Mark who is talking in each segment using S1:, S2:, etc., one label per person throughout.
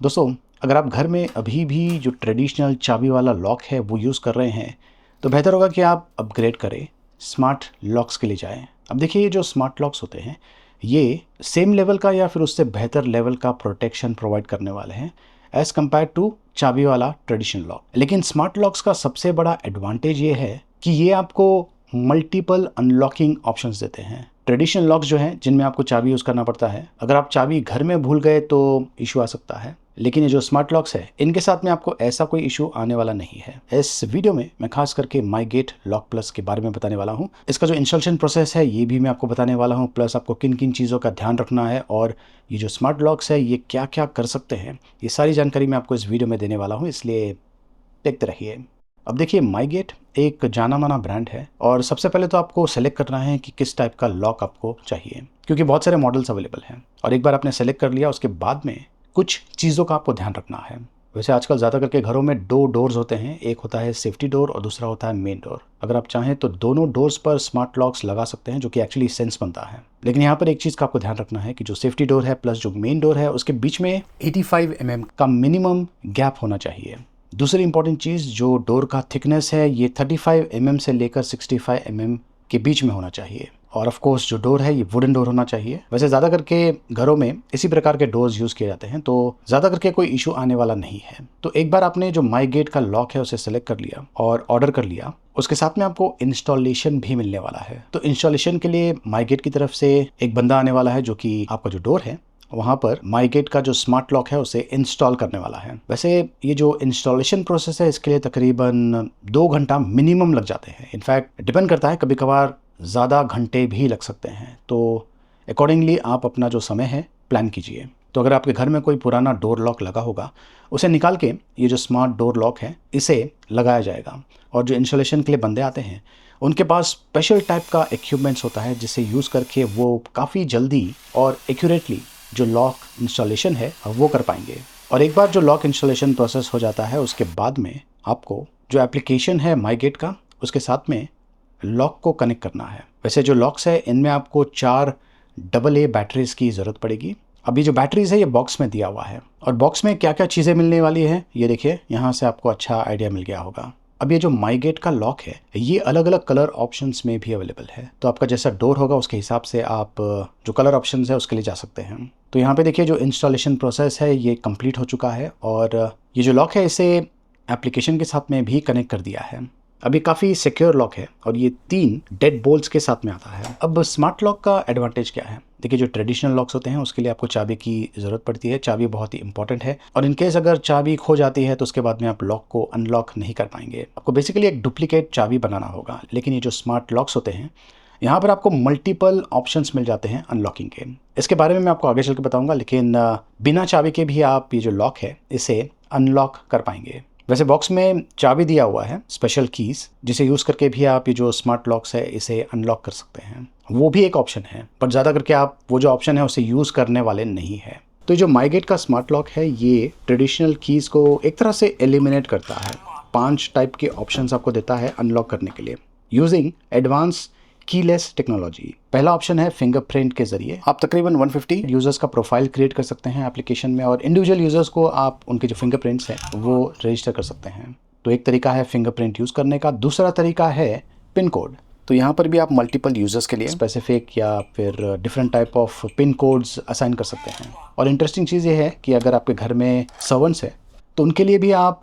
S1: दोस्तों, अगर आप घर में अभी भी जो ट्रेडिशनल चाबी वाला लॉक है वो यूज़ कर रहे हैं, तो बेहतर होगा कि आप अपग्रेड करें, स्मार्ट लॉक्स के लिए जाएं। अब देखिए, ये जो स्मार्ट लॉक्स होते हैं, ये सेम लेवल का या फिर उससे बेहतर लेवल का प्रोटेक्शन प्रोवाइड करने वाले हैं एज़ कम्पेयर टू चाबी वाला ट्रेडिशनल लॉक। लेकिन स्मार्ट लॉक्स का सबसे बड़ा एडवांटेज ये है कि ये आपको मल्टीपल अनलॉकिंग ऑप्शंस देते हैं। ट्रेडिशनल लॉक्स जो हैं जिनमें आपको चाबी यूज़ करना पड़ता है, अगर आप चाबी घर में भूल गए तो इशू आ सकता है। लेकिन ये जो स्मार्ट लॉक्स है, इनके साथ में आपको ऐसा कोई इशू आने वाला नहीं है। इस वीडियो में मैं खास करके माई गेट लॉक प्लस के बारे में बताने वाला हूँ। इसका जो इंस्टॉलेशन प्रोसेस है ये भी मैं आपको बताने वाला हूँ, प्लस आपको किन किन चीज़ों का ध्यान रखना है और ये जो स्मार्ट लॉक्स है ये क्या क्या कर सकते हैं, ये सारी जानकारी मैं आपको इस वीडियो में देने वाला हूँ, इसलिए देखते रहिए। अब देखिए, माई गेट एक जाना माना ब्रांड है और सबसे पहले तो आपको सेलेक्ट करना है कि किस टाइप का लॉक आपको चाहिए, क्योंकि बहुत सारे मॉडल्स अवेलेबल हैं। और एक बार आपने सेलेक्ट कर लिया, उसके बाद में कुछ चीज़ों का आपको ध्यान रखना है। वैसे आजकल ज़्यादा करके घरों में दो डोर्स होते हैं, एक होता है सेफ्टी डोर और दूसरा होता है मेन डोर। अगर आप चाहें तो दोनों डोर्स पर स्मार्ट लॉक्स लगा सकते हैं, जो कि एक्चुअली सेंस बनता है। लेकिन यहाँ पर एक चीज़ का आपको ध्यान रखना है कि जो सेफ्टी डोर है प्लस जो मेन डोर है, उसके बीच में 85 mm का मिनिमम गैप होना चाहिए। दूसरी इंपॉर्टेंट चीज़, जो डोर का थिकनेस है ये 35 mm से लेकर 65 mm के बीच में होना चाहिए। और ऑफ कोर्स जो डोर है ये वुडन डोर होना चाहिए। वैसे ज़्यादा करके घरों में इसी प्रकार के डोर्स यूज़ किए जाते हैं, तो ज़्यादा करके कोई इशू आने वाला नहीं है। तो एक बार आपने जो माई गेट का लॉक है उसे सेलेक्ट कर लिया और ऑर्डर कर लिया, उसके साथ में आपको इंस्टॉलेशन भी मिलने वाला है। तो इंस्टॉलेशन के लिए माई गेट की तरफ से एक बंदा आने वाला है, जो कि आपका जो डोर है वहाँ पर माई गेट का जो स्मार्ट लॉक है उसे इंस्टॉल करने वाला है। वैसे ये जो इंस्टॉलेशन प्रोसेस है इसके लिए तकरीबन 2 घंटा मिनिमम लग जाते हैं। इनफैक्ट डिपेंड करता है, कभी कभार ज़्यादा घंटे भी लग सकते हैं। तो अकॉर्डिंगली आप अपना जो समय है प्लान कीजिए। तो अगर आपके घर में कोई पुराना डोर लॉक लगा होगा, उसे निकाल के ये जो स्मार्ट डोर लॉक है इसे लगाया जाएगा। और जो इंस्टॉलेशन के लिए बंदे आते हैं उनके पास स्पेशल टाइप का इक्विपमेंट्स होता है, जिसे यूज़ करके वो काफ़ी जल्दी और एक्यूरेटली जो लॉक इंस्टॉलेशन है वो कर पाएंगे। और एक बार जो लॉक इंस्टॉलेशन प्रोसेस हो जाता है, उसके बाद में आपको जो एप्लीकेशन है माई गेट का, उसके साथ में लॉक को कनेक्ट करना है। वैसे जो लॉक्स है इनमें आपको 4 AA बैटरीज की ज़रूरत पड़ेगी। अब ये जो बैटरीज है ये बॉक्स में दिया हुआ है, और बॉक्स में क्या क्या चीज़ें मिलने वाली है ये देखिए, यहाँ से आपको अच्छा आइडिया मिल गया होगा। अब ये जो माई गेट का लॉक है ये अलग अलग कलर ऑप्शंस में भी अवेलेबल है, तो आपका जैसा डोर होगा उसके हिसाब से आप जो कलर ऑप्शंस है उसके लिए जा सकते हैं। तो यहाँ पे देखिए, जो इंस्टॉलेशन प्रोसेस है ये कंप्लीट हो चुका है और ये जो लॉक है इसे एप्लीकेशन के साथ में भी कनेक्ट कर दिया है। अब ये काफ़ी सिक्योर लॉक है और ये 3 डेड बोल्ट्स के साथ में आता है। अब स्मार्ट लॉक का एडवांटेज क्या है? देखिए, जो ट्रेडिशनल लॉक्स होते हैं उसके लिए आपको चाबी की ज़रूरत पड़ती है। चाबी बहुत ही इंपॉर्टेंट है और इन केस अगर चाबी खो जाती है तो उसके बाद में आप लॉक को अनलॉक नहीं कर पाएंगे। आपको बेसिकली एक डुप्लीकेट चाबी बनाना होगा। लेकिन ये जो स्मार्ट लॉक्स होते हैं, यहाँ पर आपको मल्टीपल ऑप्शंस मिल जाते हैं अनलॉकिंग के। इसके बारे में मैं आपको आगे चल के बताऊंगा, लेकिन बिना चाबी के भी आप ये जो लॉक है इसे अनलॉक कर पाएंगे। वैसे बॉक्स में चाबी दिया हुआ है, स्पेशल कीज़, जिसे यूज़ करके भी आप ये जो स्मार्ट लॉक्स है इसे अनलॉक कर सकते हैं। वो भी एक ऑप्शन है, पर ज़्यादा करके आप वो जो ऑप्शन है उसे यूज़ करने वाले नहीं है। तो जो माई गेट का स्मार्ट लॉक है ये ट्रेडिशनल कीज़ को एक तरह से एलिमिनेट करता है। 5 टाइप के ऑप्शंस आपको देता है अनलॉक करने के लिए यूजिंग एडवांस कीलेस टेक्नोलॉजी। पहला ऑप्शन है फिंगरप्रिंट के जरिए। आप तकरीबन 150 यूजर्स का प्रोफाइल क्रिएट कर सकते हैं एप्लीकेशन में, और इंडिविजुअल यूजर्स को आप उनके जो फिंगरप्रिंट्स हैं वो रजिस्टर कर सकते हैं। तो एक तरीका है फिंगरप्रिंट यूज़ करने का। दूसरा तरीका है पिन कोड। तो यहाँ पर भी आप मल्टीपल यूजर्स के लिए स्पेसिफिक या फिर different type of pin codes assign कर सकते हैं। और इंटरेस्टिंग चीज़ ये है कि अगर आपके घर में सर्वेंट्स है तो उनके लिए भी आप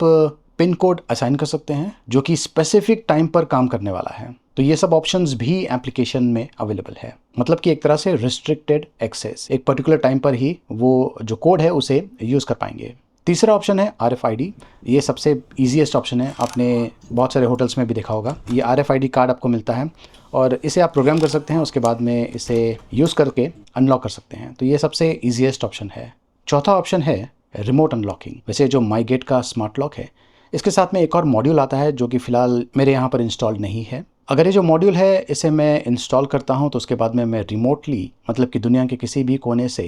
S1: पिन कोड असाइन कर सकते हैं, जो कि स्पेसिफिक टाइम पर काम करने वाला है। तो ये सब ऑप्शंस भी एप्लीकेशन में अवेलेबल है। मतलब कि एक तरह से रिस्ट्रिक्टेड एक्सेस, एक पर्टिकुलर टाइम पर ही वो जो कोड है उसे यूज़ कर पाएंगे। तीसरा ऑप्शन है RFID। ये सबसे ईजीएस्ट ऑप्शन है, आपने बहुत सारे होटल्स में भी देखा होगा। ये RFID कार्ड आपको मिलता है और इसे आप प्रोग्राम कर सकते हैं, उसके बाद में इसे यूज़ करके अनलॉक कर सकते हैं। तो ये सबसे ईजीएस्ट ऑप्शन है। चौथा ऑप्शन है रिमोट अनलॉकिंग। वैसे जो माई गेट का स्मार्ट लॉक है इसके साथ में एक और मॉड्यूल आता है, जो कि फ़िलहाल मेरे यहाँ पर इंस्टॉल नहीं है। अगर ये जो मॉड्यूल है इसे मैं इंस्टॉल करता हूँ तो उसके बाद में मैं रिमोटली, मतलब कि दुनिया के किसी भी कोने से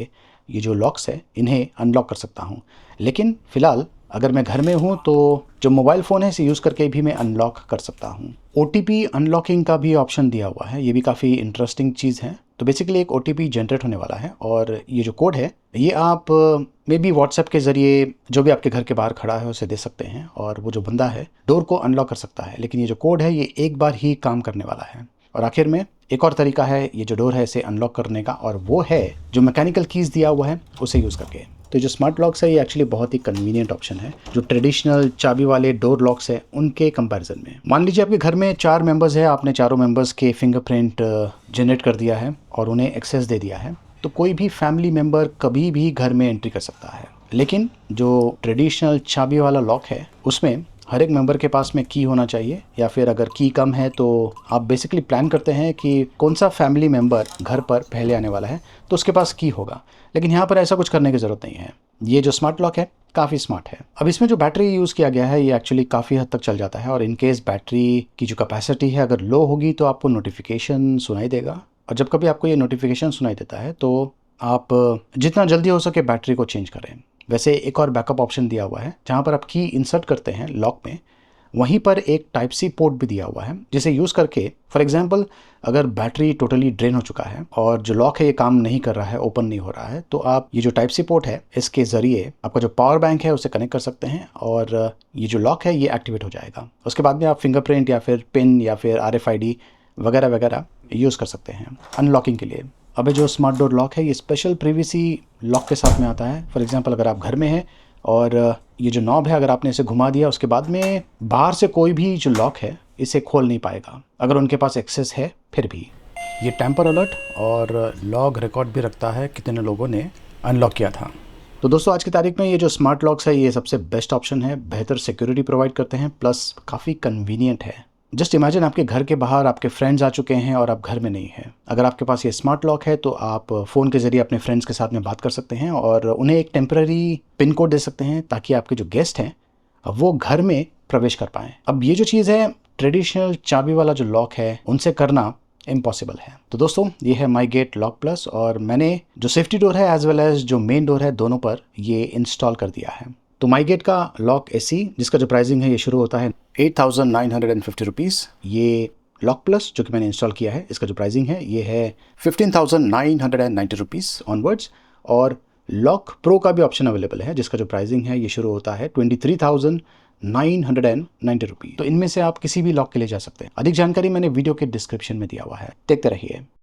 S1: ये जो लॉक्स है इन्हें अनलॉक कर सकता हूँ। लेकिन फ़िलहाल अगर मैं घर में हूँ तो जो मोबाइल फ़ोन है इसे यूज़ करके भी मैं अनलॉक कर सकता हूँ। OTP अनलॉकिंग का भी ऑप्शन दिया हुआ है, ये भी काफ़ी इंटरेस्टिंग चीज़ है। तो बेसिकली एक OTP जनरेट होने वाला है और ये जो कोड है ये आप मे बी व्हाट्सएप के ज़रिए जो भी आपके घर के बाहर खड़ा है उसे दे सकते हैं और वो जो बंदा है डोर को अनलॉक कर सकता है। लेकिन ये जो कोड है ये एक बार ही काम करने वाला है। और आखिर में एक और तरीका है ये जो डोर है इसे अनलॉक करने का, और वो है जो मैकेनिकल कीज़ दिया हुआ है उसे यूज़ करके। तो जो स्मार्ट लॉक्स है ये एक्चुअली बहुत ही कन्वीनियंट ऑप्शन है जो ट्रेडिशनल चाबी वाले डोर लॉक्स है उनके कंपैरिजन में। मान लीजिए आपके घर में 4 मेंबर्स है, आपने चारों मेंबर्स के फिंगरप्रिंट जनरेट कर दिया है और उन्हें एक्सेस दे दिया है, तो कोई भी फैमिली मेंबर कभी भी घर में एंट्री कर सकता है। लेकिन जो ट्रेडिशनल चाबी वाला लॉक है उसमें हर एक मेंबर के पास में की होना चाहिए, या फिर अगर की कम है तो आप बेसिकली प्लान करते हैं कि कौन सा फैमिली मेंबर घर पर पहले आने वाला है तो उसके पास की होगा। लेकिन यहाँ पर ऐसा कुछ करने की ज़रूरत नहीं है। ये जो स्मार्ट लॉक है काफ़ी स्मार्ट है। अब इसमें जो बैटरी यूज़ किया गया है ये एक्चुअली काफ़ी हद तक चल जाता है, और इनकेस बैटरी की जो कैपेसिटी है अगर लो होगी तो आपको नोटिफिकेशन सुनाई देगा, और जब कभी आपको ये नोटिफिकेशन सुनाई देता है तो आप जितना जल्दी हो सके बैटरी को चेंज करें। वैसे एक और बैकअप ऑप्शन दिया हुआ है जहाँ पर आप की इंसर्ट करते हैं लॉक में, वहीं पर एक टाइप सी पोर्ट भी दिया हुआ है जिसे यूज़ करके फॉर एग्जांपल अगर बैटरी टोटली ड्रेन हो चुका है और जो लॉक है ये काम नहीं कर रहा है, ओपन नहीं हो रहा है, तो आप ये जो टाइप सी पोर्ट है इसके ज़रिए आपका जो पावर बैंक है उसे कनेक्ट कर सकते हैं और ये जो लॉक है ये एक्टिवेट हो जाएगा। उसके बाद में आप फिंगरप्रिंट या फिर पिन या फिर RFID वगैरह वगैरह यूज़ कर सकते हैं अनलॉकिंग के लिए। अब जो स्मार्ट डोर लॉक है ये स्पेशल प्रिवेसी लॉक के साथ में आता है। फॉर एग्जांपल अगर आप घर में हैं और ये जो नॉब है अगर आपने इसे घुमा दिया उसके बाद में बाहर से कोई भी जो लॉक है इसे खोल नहीं पाएगा अगर उनके पास एक्सेस है। फिर भी ये टेम्पर अलर्ट और लॉग रिकॉर्ड भी रखता है कितने लोगों ने अनलॉक किया था। तो दोस्तों आज की तारीख में ये जो स्मार्ट लॉक्स है ये सबसे बेस्ट ऑप्शन है, बेहतर सिक्योरिटी प्रोवाइड करते हैं, प्लस काफ़ी कन्वीनियंट है। जस्ट इमेजिन आपके घर के बाहर आपके फ्रेंड्स आ चुके हैं और आप घर में नहीं हैं। अगर आपके पास ये स्मार्ट लॉक है तो आप फ़ोन के ज़रिए अपने फ्रेंड्स के साथ में बात कर सकते हैं और उन्हें एक टेम्पररी पिन कोड दे सकते हैं ताकि आपके जो गेस्ट हैं वो घर में प्रवेश कर पाएँ। अब ये जो चीज़ है ट्रेडिशनल चाबी वाला जो लॉक है उनसे करना इम्पॉसिबल है। तो दोस्तों ये है माई गेट लॉक प्लस, और मैंने जो सेफ्टी डोर है एज वेल एज जो मेन डोर है दोनों पर ये इंस्टॉल कर दिया है। तो माई गेट का लॉक SE जिसका जो प्राइसिंग है ये शुरू होता है 8,950 रुपीज़। ये लॉक प्लस जो कि मैंने इंस्टॉल किया है इसका जो प्राइसिंग है ये है 15,990 रुपीज़ ऑनवर्ड्स। और लॉक प्रो का भी ऑप्शन अवेलेबल है जिसका जो प्राइसिंग है ये शुरू होता है 23,990 रुपीज़। तो इनमें से आप किसी भी लॉक के लिए जा सकते हैं। अधिक जानकारी मैंने वीडियो के डिस्क्रिप्शन में दिया हुआ है, देखते रहिए।